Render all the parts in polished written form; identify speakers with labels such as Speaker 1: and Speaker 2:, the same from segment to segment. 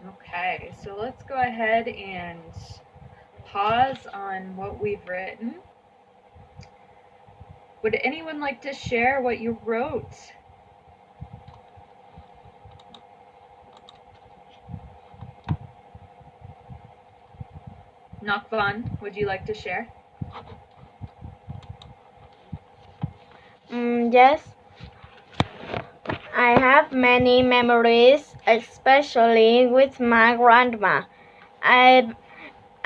Speaker 1: Okay, so let's go ahead and pause on what we've written. Would anyone like to share what you wrote? Nakvan, would you like to share?
Speaker 2: Yes, I have many memories, especially with my grandma. I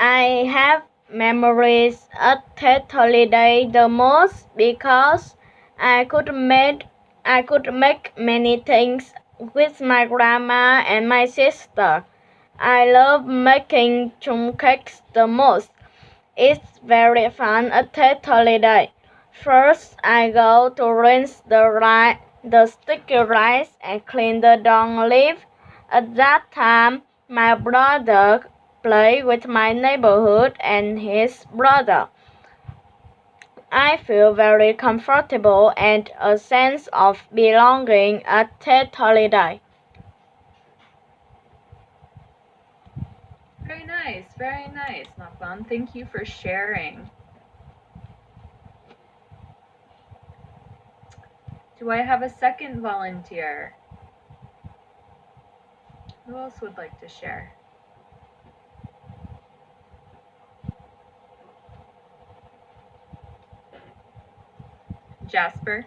Speaker 2: I have memories at that holiday the most because I could make many things with my grandma and my sister. I love making cakes the most. It's very fun at that holiday. First, I go to rinse the sticky rice and clean the dung leaf. At that time, my brother played with my neighborhood and his brother. I feel very comfortable and a sense of belonging at that holiday.
Speaker 1: Very nice, Nakvan. Thank you for sharing. Do I have a second volunteer? Who else would like to share? Jasper?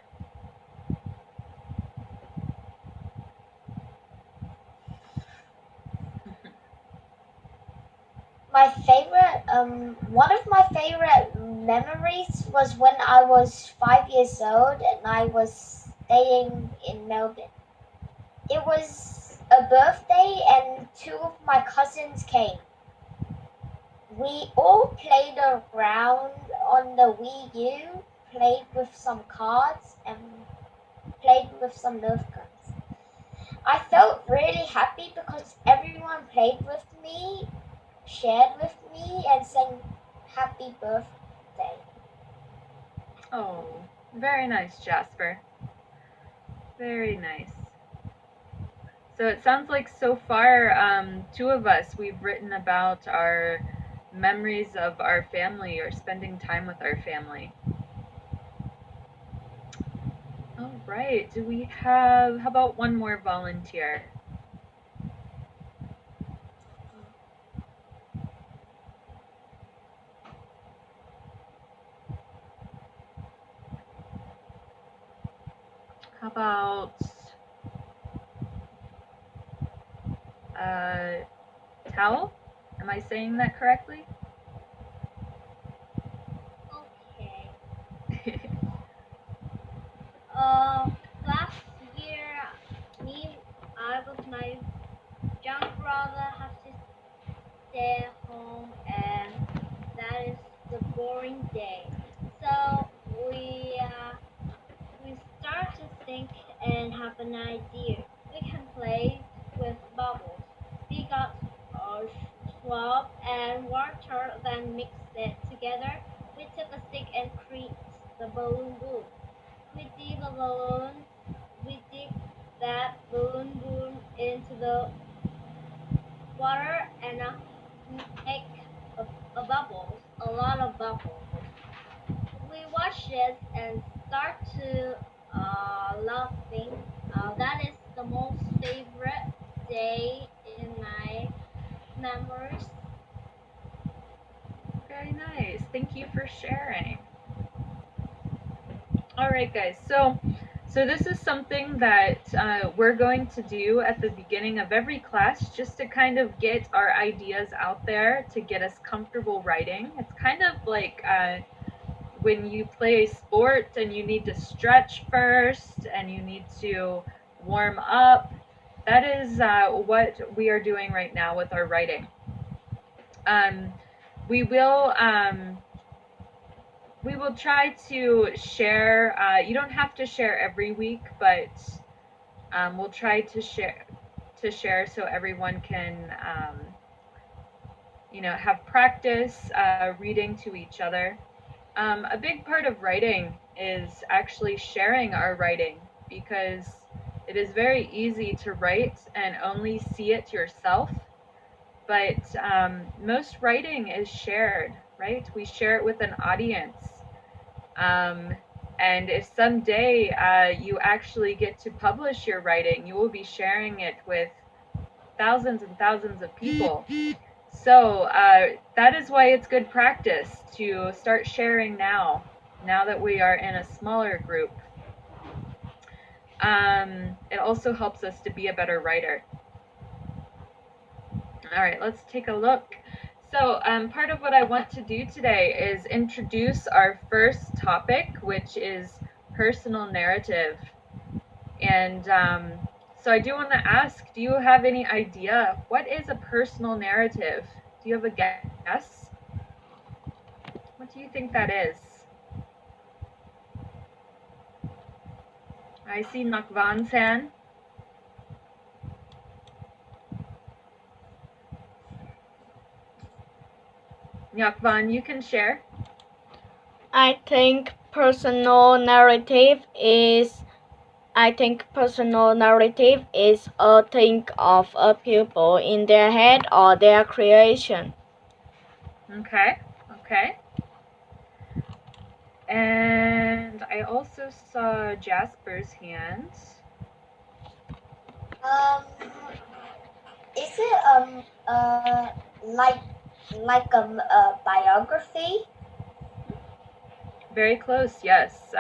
Speaker 3: One of my favorite memories was when I was 5 years old and I was staying in Melbourne. It was a birthday and two of my cousins came. We all played around on the Wii U, played with some cards, and played with some Nerf guns. I felt really happy because everyone played with me, shared with me, and sang happy birthday.
Speaker 1: Oh, very nice, Jasper. Very nice. So it sounds like so far, two of us, we've written about our memories of our family or spending time with our family. All right, do we have, how about one more volunteer? How about Towel? Am I saying that correctly?
Speaker 4: Okay. Last year, I with my young brother have to stay at home, and that is the boring day. So we start to think and have an idea. We can play with bubbles. We got a swab and water, then mix it together. We took a stick and create the balloon boom. We dig a balloon. We dig that balloon into the water and make a bubbles, a lot of bubbles. We watch it and start to laughing. That is the most favorite day in my memories.
Speaker 1: Very nice. Thank you for sharing. All right, guys. So this is something that we're going to do at the beginning of every class, just to kind of get our ideas out there to get us comfortable writing. It's kind of like when you play a sport and you need to stretch first and you need to warm up. That is what we are doing right now with our writing. Um, we will we will try to share. You don't have to share every week, but we'll try to share so everyone can have practice reading to each other. A big part of writing is actually sharing our writing, because it is very easy to write and only see it yourself, but most writing is shared, right? We share it with an audience. And if someday you actually get to publish your writing, you will be sharing it with thousands and thousands of people. So that is why it's good practice to start sharing now that we are in a smaller group. It also helps us to be a better writer. All right, let's take a look. So part of what I want to do today is introduce our first topic, which is personal narrative. And so I do want to ask, do you have any idea what is a personal narrative? Do you have a guess? What do you think that is? I see Nakvan's hand. Nakvan, you can share.
Speaker 2: I think personal narrative is a thing of a people in their head or their creation.
Speaker 1: Okay. And I also saw Jasper's hand.
Speaker 3: Is it like a biography?
Speaker 1: Very close, yes.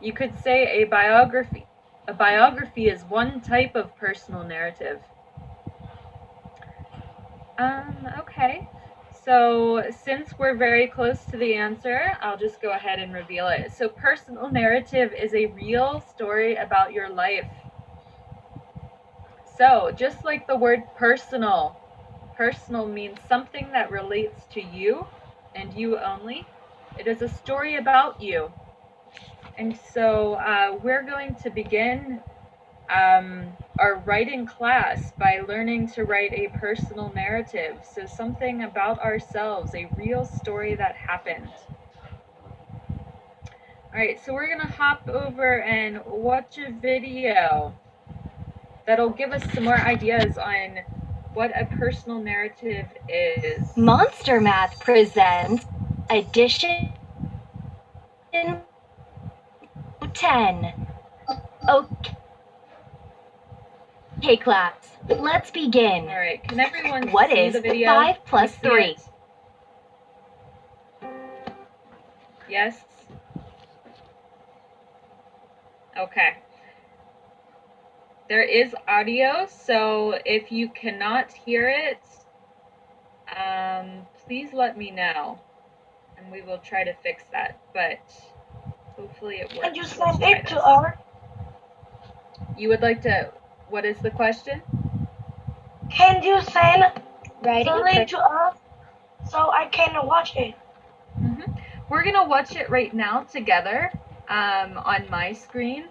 Speaker 1: You could say a biography. A biography is one type of personal narrative. Okay. So since we're very close to the answer, I'll just go ahead and reveal it. So personal narrative is a real story about your life. So just like the word personal means something that relates to you and you only. It is a story about you. And so we're going to begin our writing class by learning to write a personal narrative. So something about ourselves, a real story that happened. All right, so we're gonna hop over and watch a video that'll give us some more ideas on what a personal narrative is.
Speaker 5: Monster Math presents Edition 10. Okay, class, let's begin.
Speaker 1: All right, can everyone
Speaker 5: What
Speaker 1: see
Speaker 5: is
Speaker 1: the video?
Speaker 5: 5 plus
Speaker 1: Can you see
Speaker 5: 3?
Speaker 1: it? Yes? Okay. There is audio, so if you cannot hear it, please let me know, and we will try to fix that, but hopefully it works.
Speaker 6: Can you send it to us?
Speaker 1: You would like to, what is the question?
Speaker 6: Can you send
Speaker 5: Writing
Speaker 6: the link to us so I can watch it?
Speaker 1: We're going to watch it right now together on my screen.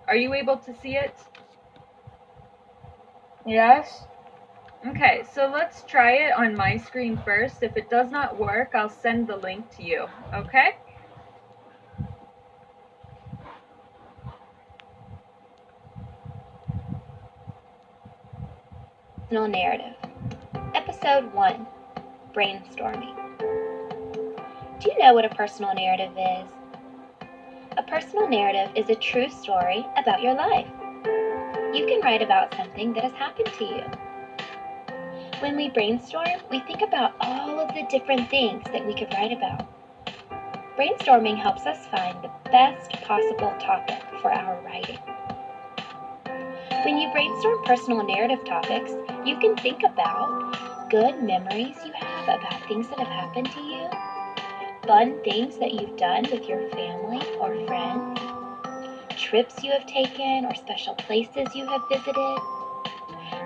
Speaker 1: Are you able to see it?
Speaker 6: Yes.
Speaker 1: Okay, so let's try it on my screen first. If it does not work, I'll send the link to you, okay?
Speaker 5: Personal narrative. Episode 1, Brainstorming. Do you know what a personal narrative is? A personal narrative is a true story about your life. You can write about something that has happened to you. When we brainstorm, we think about all of the different things that we could write about. Brainstorming helps us find the best possible topic for our writing. When you brainstorm personal narrative topics, you can think about good memories you have about things that have happened to you, fun things that you've done with your family or friends, trips you have taken or special places you have visited,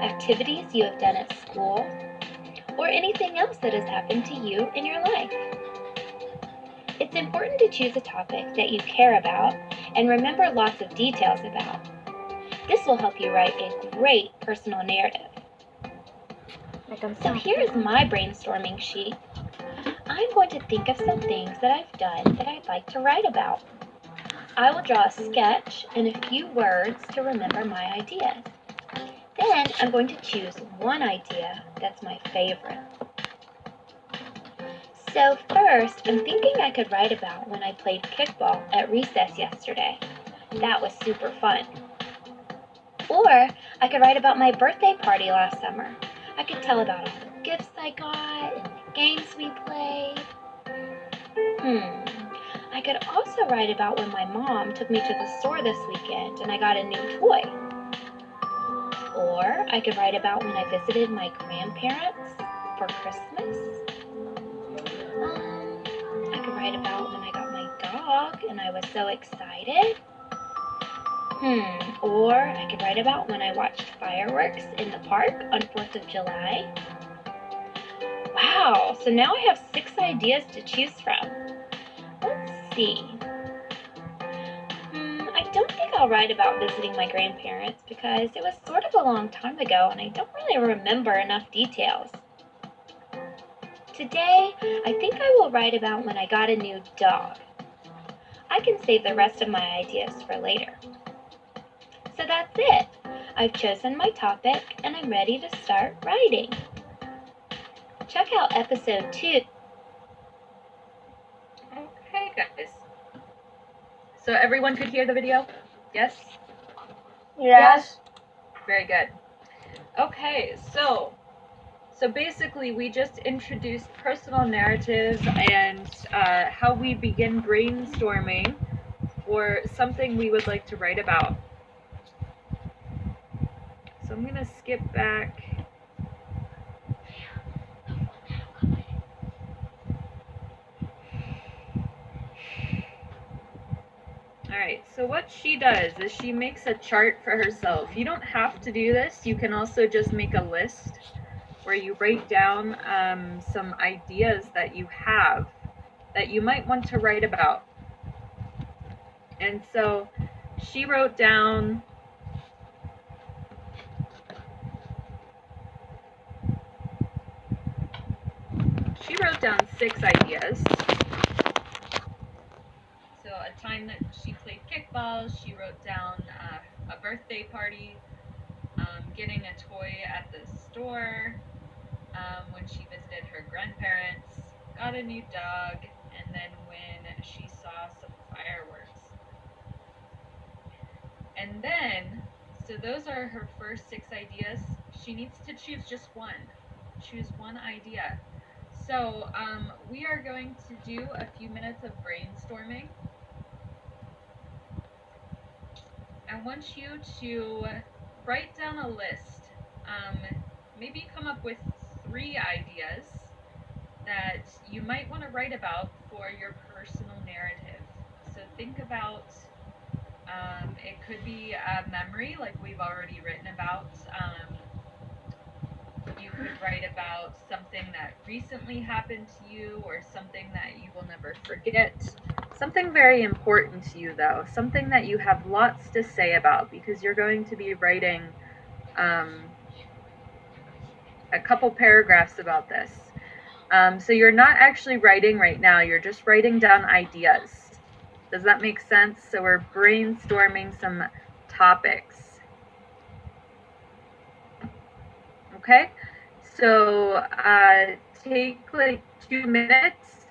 Speaker 5: activities you have done at school, or anything else that has happened to you in your life. It's important to choose a topic that you care about and remember lots of details about. This will help you write a great personal narrative. So here is my brainstorming sheet. I'm going to think of some things that I've done that I'd like to write about. I will draw a sketch and a few words to remember my ideas. Then I'm going to choose one idea that's my favorite. So first, I'm thinking I could write about when I played kickball at recess yesterday. That was super fun. Or I could write about my birthday party last summer. I could tell about all the gifts I got and the games we played. I could also write about when my mom took me to the store this weekend and I got a new toy. Or I could write about when I visited my grandparents for Christmas. I could write about when I got my dog and I was so excited. Or I could write about when I watched fireworks in the park on 4th of July. Wow, so now I have 6 ideas to choose from. Let's see. I don't think I'll write about visiting my grandparents because it was sort of a long time ago and I don't really remember enough details. Today, I think I will write about when I got a new dog. I can save the rest of my ideas for later. So that's it. I've chosen my topic and I'm ready to start writing. Check out episode 2.
Speaker 1: Okay, guys. So everyone could hear the video? Yes?
Speaker 6: Yes.
Speaker 1: Very good. Okay, so basically we just introduced personal narrative and how we begin brainstorming for something we would like to write about. So I'm going to skip back. Alright, so what she does is she makes a chart for herself. You don't have to do this. You can also just make a list where you write down some ideas that you have that you might want to write about. And so she wrote down She wrote down 6 ideas. So a time that she played kickball, she wrote down a birthday party, getting a toy at the store, when she visited her grandparents, got a new dog, and then when she saw some fireworks. And then, so those are her first 6 ideas. She needs to choose just one. Choose one idea. So we are going to do a few minutes of brainstorming. I want you to write down a list. Maybe come up with 3 ideas that you might want to write about for your personal narrative. So think about, it could be a memory like we've already written about. You could write about something that recently happened to you or something that you will never forget. Something very important to you, though. Something that you have lots to say about because you're going to be writing a couple paragraphs about this. So you're not actually writing right now. You're just writing down ideas. Does that make sense? So we're brainstorming some topics. Okay? So take like 2 minutes,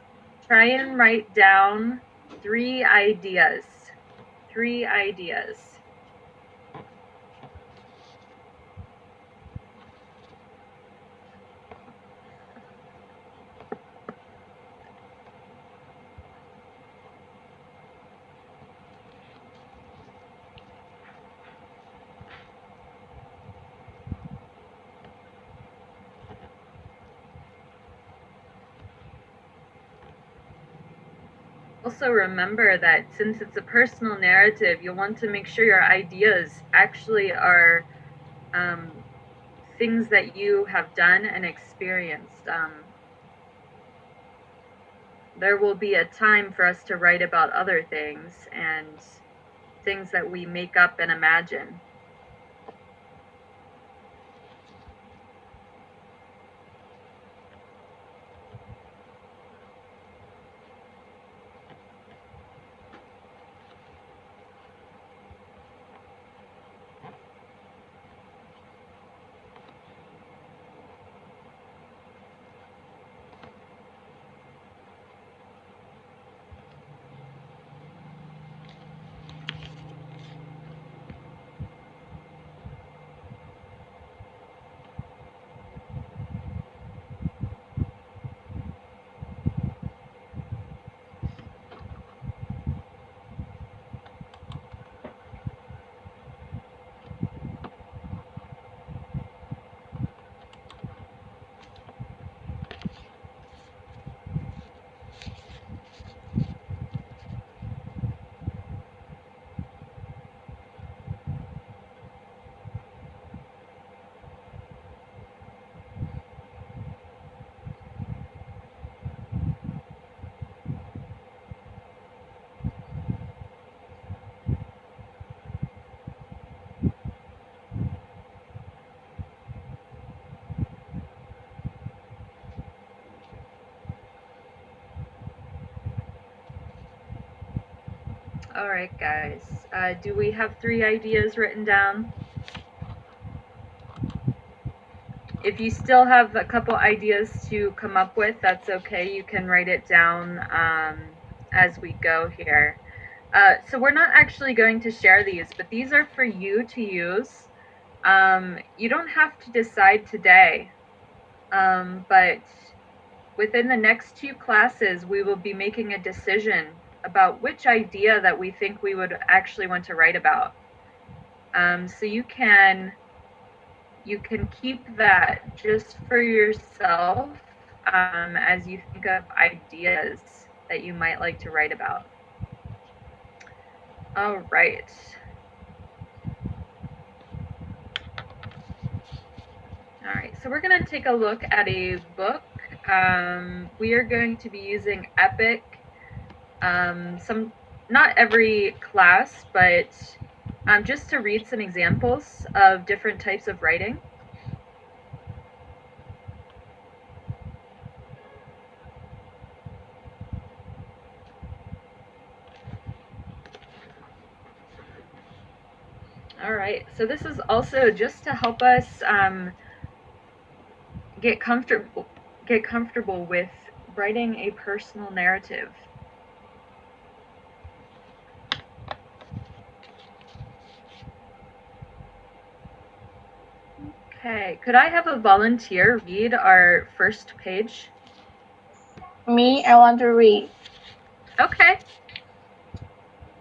Speaker 1: try and write down 3 ideas. 3 ideas. Also remember that since it's a personal narrative, you'll want to make sure your ideas actually are things that you have done and experienced. There will be a time for us to write about other things and things that we make up and imagine. All right, guys. Do we have 3 ideas written down? If you still have a couple ideas to come up with, that's okay. You can write it down as we go here. So we're not actually going to share these, but these are for you to use. You don't have to decide today, but within the next 2 classes, we will be making a decision about which idea that we think we would actually want to write about. So you can keep that just for yourself as you think of ideas that you might like to write about. All right. All right, so we're going to take a look at a book. We are going to be using Epic. Not every class, but just to read some examples of different types of writing. All right, so this is also just to help us get comfortable with writing a personal narrative. Okay, could I have a volunteer read our first page?
Speaker 6: Me, I want to read.
Speaker 1: Okay.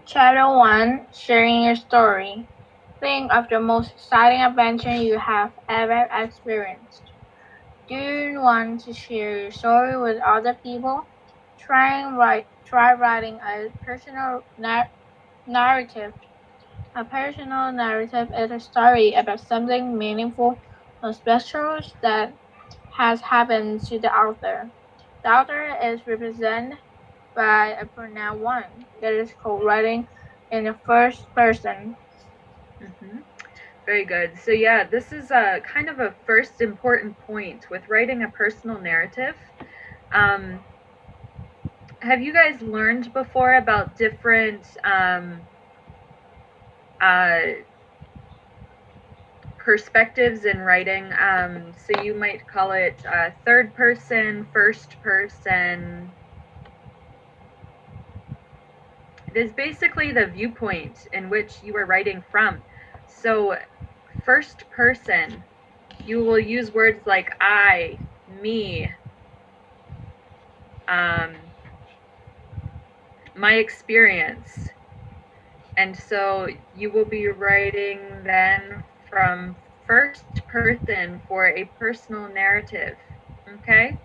Speaker 6: Chapter 1, Sharing Your Story. Think of the most exciting adventure you have ever experienced. Do you want to share your story with other people? Try writing a personal narrative. A personal narrative is a story about something meaningful or special that has happened to the author. The author is represented by a pronoun one. That is called writing in the first person.
Speaker 1: Very good. So yeah, this is a kind of a first important point with writing a personal narrative. Have you guys learned before about different perspectives in writing? So you might call it third person, first person. It is basically the viewpoint in which you are writing from. So first person, you will use words like I, me, my experience. And so you will be writing then from first person for a personal narrative. Okay?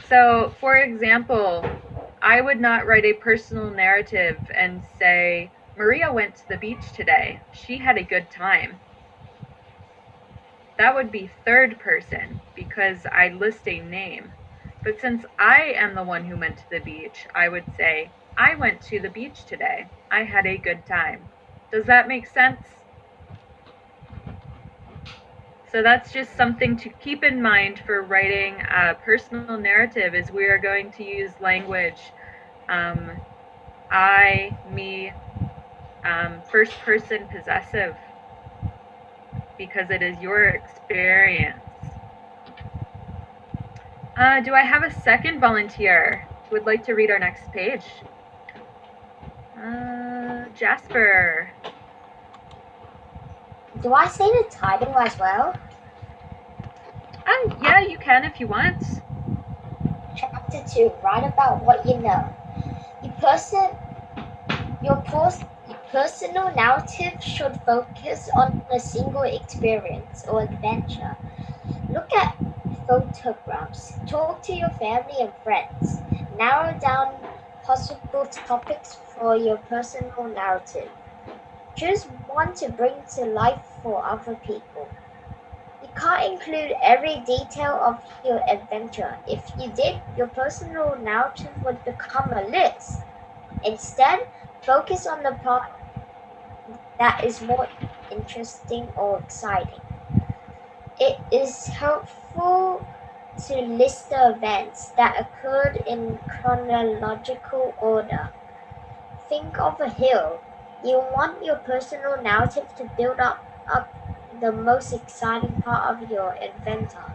Speaker 1: So, for example, I would not write a personal narrative and say, Maria went to the beach today. She had a good time. That would be third person because I list a name. But since I am the one who went to the beach, I would say, I went to the beach today. I had a good time. Does that make sense? So that's just something to keep in mind for writing a personal narrative is we are going to use language I, me, first person possessive because it is your experience. Do I have a second volunteer who would like to read our next page? Jasper.
Speaker 3: Do I say the title as well?
Speaker 1: Yeah, you can if you want.
Speaker 3: Chapter 2, write about what you know. Your personal narrative should focus on a single experience or adventure. Look at photographs, talk to your family and friends, narrow down possible topics for your personal narrative. Choose one to bring to life for other people. You can't include every detail of your adventure. If you did, your personal narrative would become a list. Instead, focus on the part that is more interesting or exciting. It is helpful to list the events that occurred in chronological order. Think of a hill. You want your personal narrative to build up the most exciting part of your adventure.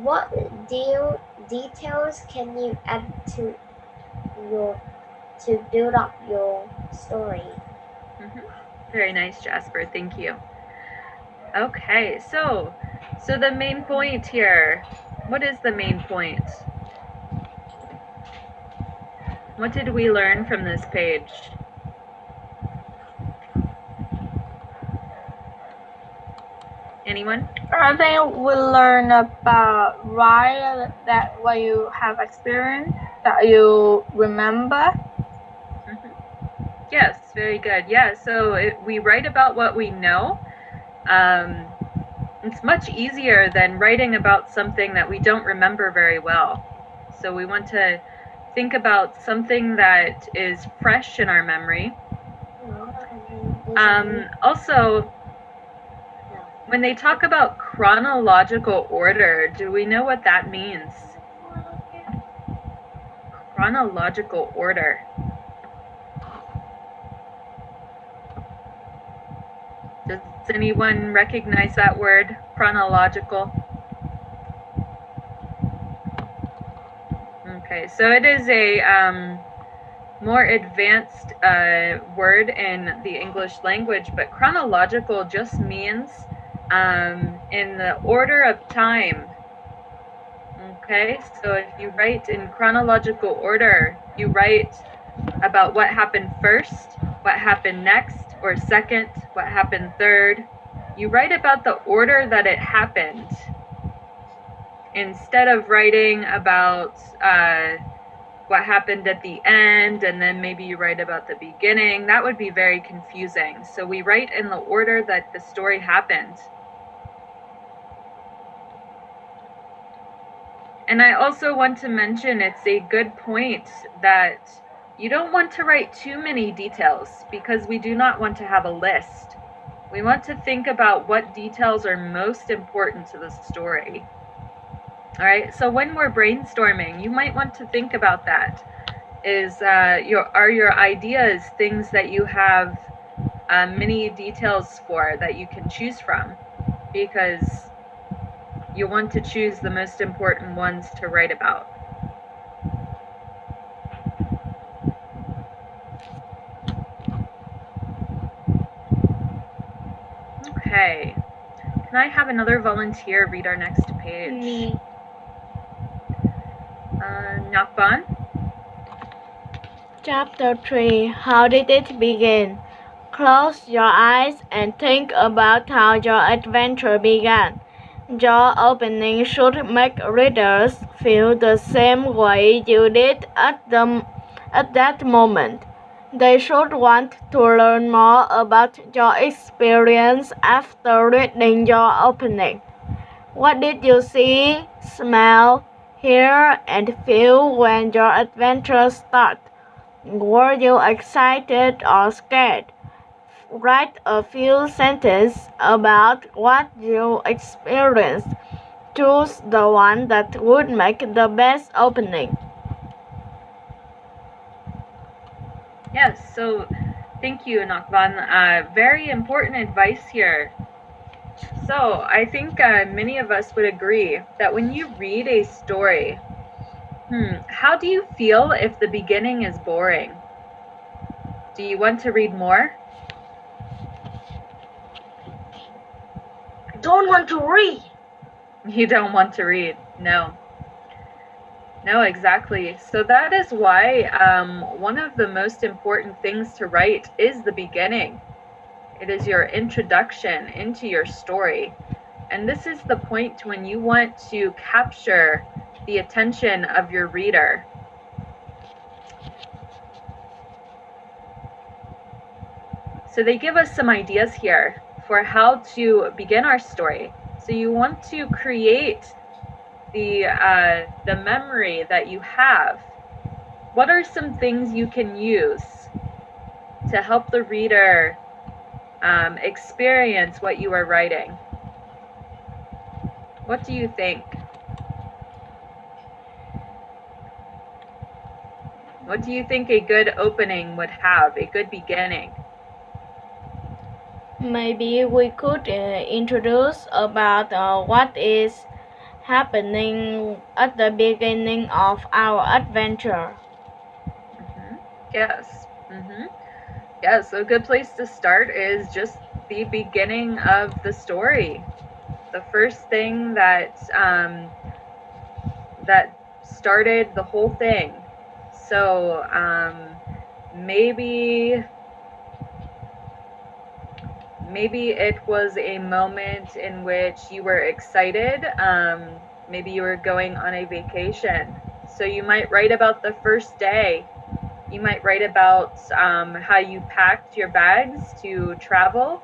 Speaker 3: What details can you add to build up your story?
Speaker 1: Very nice, Jasper. Thank you. Okay, so the main point here. What is the main point? What did we learn from this page? Anyone?
Speaker 6: I think we learn about why that what you have experienced that you remember.
Speaker 1: Yes, very good. Yeah, so we write about what we know. It's much easier than writing about something that we don't remember very well. So we want to think about something that is fresh in our memory. Also, when they talk about chronological order, do we know what that means? Chronological order. Does anyone recognize that word, chronological? Okay, so it is a more advanced word in the English language, but chronological just means in the order of time. Okay, so if you write in chronological order, you write about what happened first, what happened next, or second, what happened third. You write about the order that it happened instead of writing about what happened at the end and then maybe you write about the beginning. That would be very confusing. So we write in the order that the story happened. And I also want to mention it's a good point that you don't want to write too many details because we do not want to have a list. We want to think about what details are most important to the story. All right, so when we're brainstorming, you might want to think about that. Are your ideas things that you have many details for that you can choose from? Because you want to choose the most important ones to write about. Okay. Can I have another volunteer read our next page?
Speaker 2: Me.
Speaker 1: Nakban?
Speaker 2: Chapter 3. How did it begin? Close your eyes and think about how your adventure began. Your opening should make readers feel the same way you did at that moment. They should want to learn more about your experience after reading your opening. What did you see, smell, hear, and feel when your adventure started? Were you excited or scared? Write a few sentences about what you experienced. Choose the one that would make the best opening.
Speaker 1: Yes, so thank you, Nakban. Very important advice here. So I think many of us would agree that when you read a story, how do you feel if the beginning is boring? Do you want to read more?
Speaker 3: I don't want to read.
Speaker 1: You don't want to read, no. No, exactly. So that is why one of the most important things to write is the beginning. It is your introduction into your story. And this is the point when you want to capture the attention of your reader. So they give us some ideas here for how to begin our story. So you want to create the memory that you have. What are some things you can use to help the reader experience what you are writing? What do you think? What do you think a good opening would have, a good beginning?
Speaker 2: Maybe we could introduce about what is happening at the beginning of our adventure.
Speaker 1: Yes. Yes, a good place to start is just the beginning of the story. The first thing that that started the whole thing. So maybe it was a moment in which you were excited. Maybe you were going on a vacation. So you might write about the first day. You might write about how you packed your bags to travel,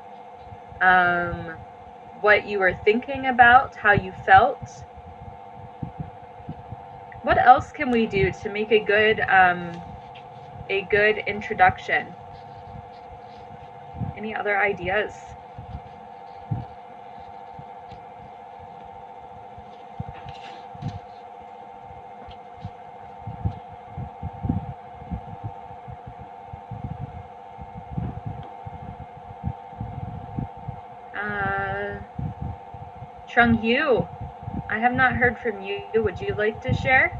Speaker 1: what you were thinking about, how you felt. What else can we do to make a good introduction? Any other ideas? Chung Yu, I have not heard from you. Would you like to share?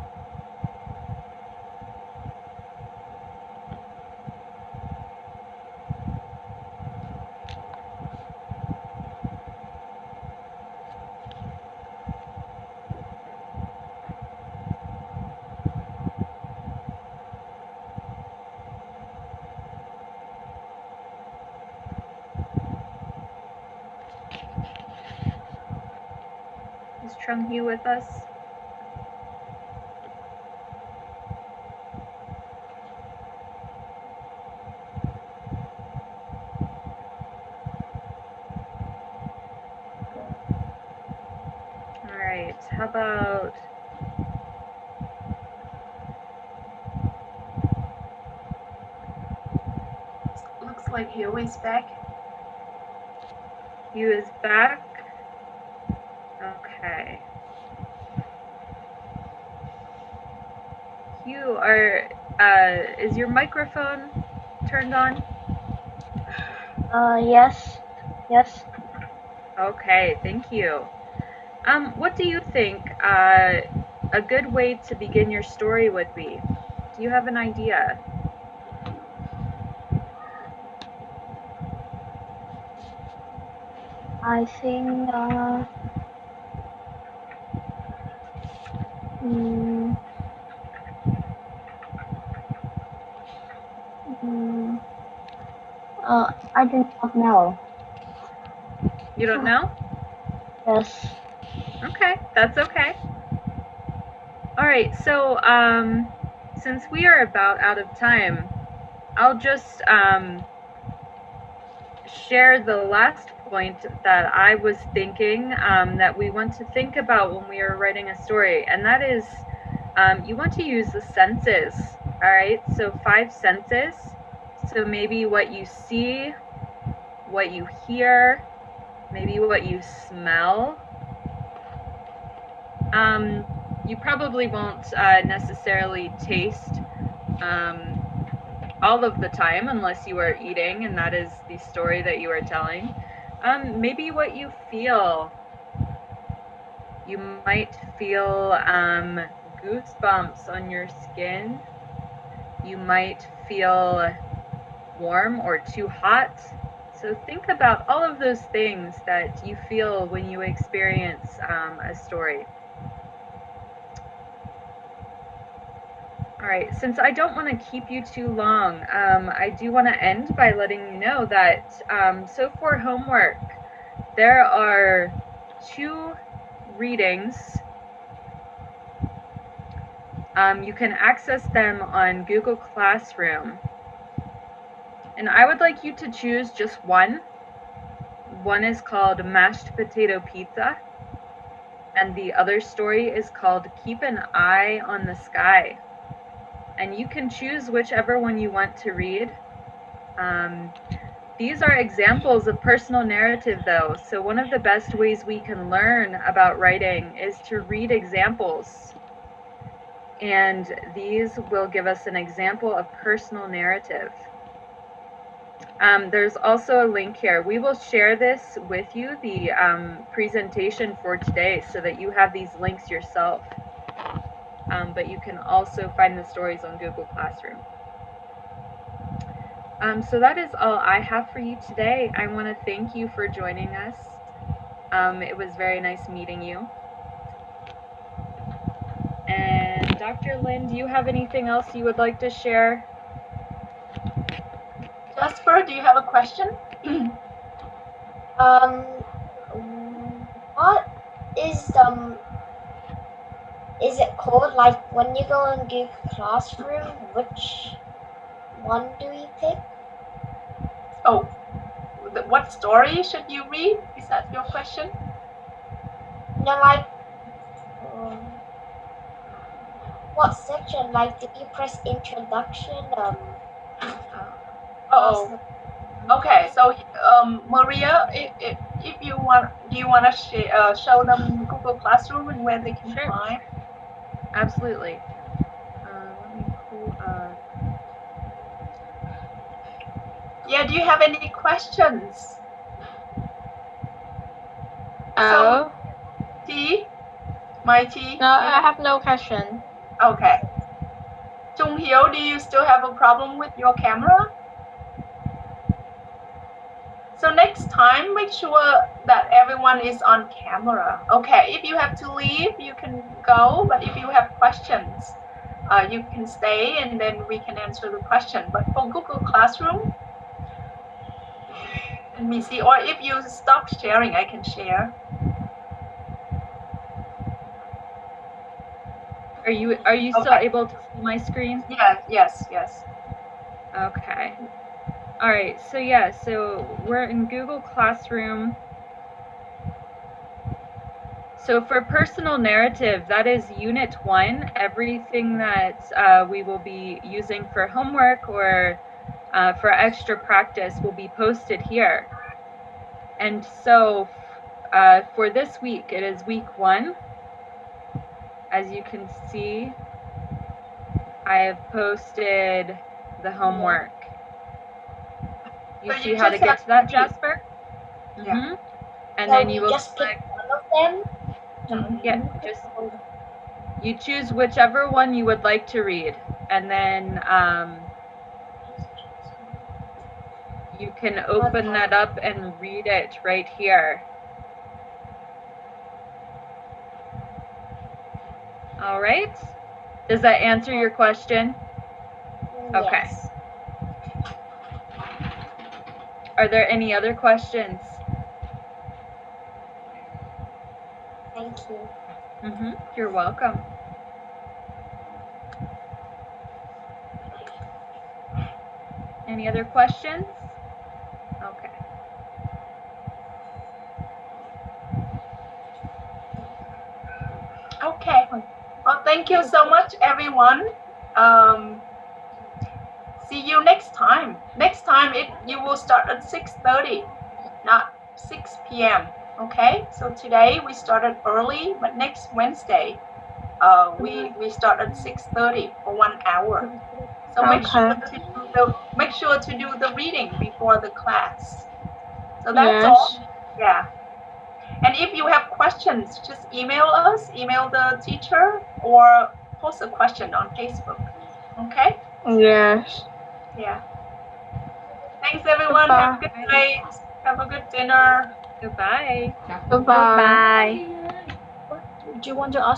Speaker 1: Is Chung Yu with us? All right, how about
Speaker 7: looks like Hugh is back.
Speaker 1: Hugh is back? Okay. Hugh, is your microphone turned on?
Speaker 6: Yes.
Speaker 1: Okay, thank you. What do you think a good way to begin your story would be? Do you have an idea?
Speaker 6: I think I do not know.
Speaker 1: You don't know?
Speaker 6: Yes.
Speaker 1: Okay, that's okay. All right, so since we are about out of time, I'll just share the last point that I was thinking that we want to think about when we are writing a story, and that is you want to use the senses. All right, so 5 senses. So maybe what you see, what you hear, maybe what you smell. You probably won't necessarily taste all of the time unless you are eating and that is the story that you are telling. Maybe what you feel. You might feel goosebumps on your skin. You might feel warm or too hot. So think about all of those things that you feel when you experience a story. All right, since I don't want to keep you too long, I do want to end by letting you know that, so for homework, there are 2 readings. You can access them on Google Classroom. And I would like you to choose just one. One is called Mashed Potato Pizza, and the other story is called Keep an Eye on the Sky. And you can choose whichever one you want to read. These are examples of personal narrative though, so one of the best ways we can learn about writing is to read examples. And these will give us an example of personal narrative. There's also a link here. We will share this with you, the presentation for today, so that you have these links yourself. But you can also find the stories on Google Classroom. So that is all I have for you today. I want to thank you for joining us. It was very nice meeting you. And Dr. Lin, do you have anything else you would like to share?
Speaker 7: Jasper, do you have a question?
Speaker 3: What is it called? Like when you go in Google Classroom, which one do you pick?
Speaker 7: Oh, what story should you read? Is that your question?
Speaker 3: No, like what section? Like, did you press introduction?
Speaker 7: Oh, okay. So, Maria, if you want, do you want to show them Google Classroom and where they can
Speaker 1: Sure.
Speaker 7: find?
Speaker 1: Absolutely. Let me pull up.
Speaker 7: Yeah. Do you have any questions?
Speaker 6: Oh.
Speaker 7: My T.
Speaker 6: No, I have no question.
Speaker 7: Okay. Jung Hiếu, do you still have a problem with your camera? So next time, make sure that everyone is on camera. Okay, if you have to leave, you can go, but if you have questions, you can stay and then we can answer the question. But for Google Classroom, let me see, or if you stop sharing, I can share.
Speaker 1: Are you still able to see my screen?
Speaker 7: Yes.
Speaker 1: Okay. All right. So yeah, so we're in Google Classroom. So for personal narrative, that is Unit 1. Everything that we will be using for homework or for extra practice will be posted here. And so for this week, it is week 1. As you can see, I have posted the homework. You
Speaker 7: So
Speaker 1: see
Speaker 7: you
Speaker 1: how to
Speaker 7: just
Speaker 1: get
Speaker 7: have
Speaker 1: to that,
Speaker 7: to
Speaker 1: Jasper?
Speaker 7: Yeah.
Speaker 1: And
Speaker 3: So
Speaker 1: then you will
Speaker 3: just pick
Speaker 1: select,
Speaker 3: one of them.
Speaker 1: yeah, just you choose whichever one you would like to read, and then you can open that up and read it right here. All right. Does that answer your question? Okay.
Speaker 3: Yes.
Speaker 1: Are there any other questions?
Speaker 3: Thank you.
Speaker 1: You're welcome. Any other questions? Okay.
Speaker 7: Okay. Well, thank you so much, everyone. See you next time. Next time you will start at 6:30, not 6 p.m. Okay? So today we started early, but next Wednesday we start at 6:30 for 1 hour. So make sure to do the reading before the class. So that's all. Yeah. And if you have questions, just email us, email the teacher, or post a question on Facebook. Okay?
Speaker 6: Yes.
Speaker 7: Yeah. Thanks, everyone. Have a good night. Have a good dinner.
Speaker 1: Goodbye.
Speaker 6: Goodbye.
Speaker 2: Bye.
Speaker 7: Do you want to ask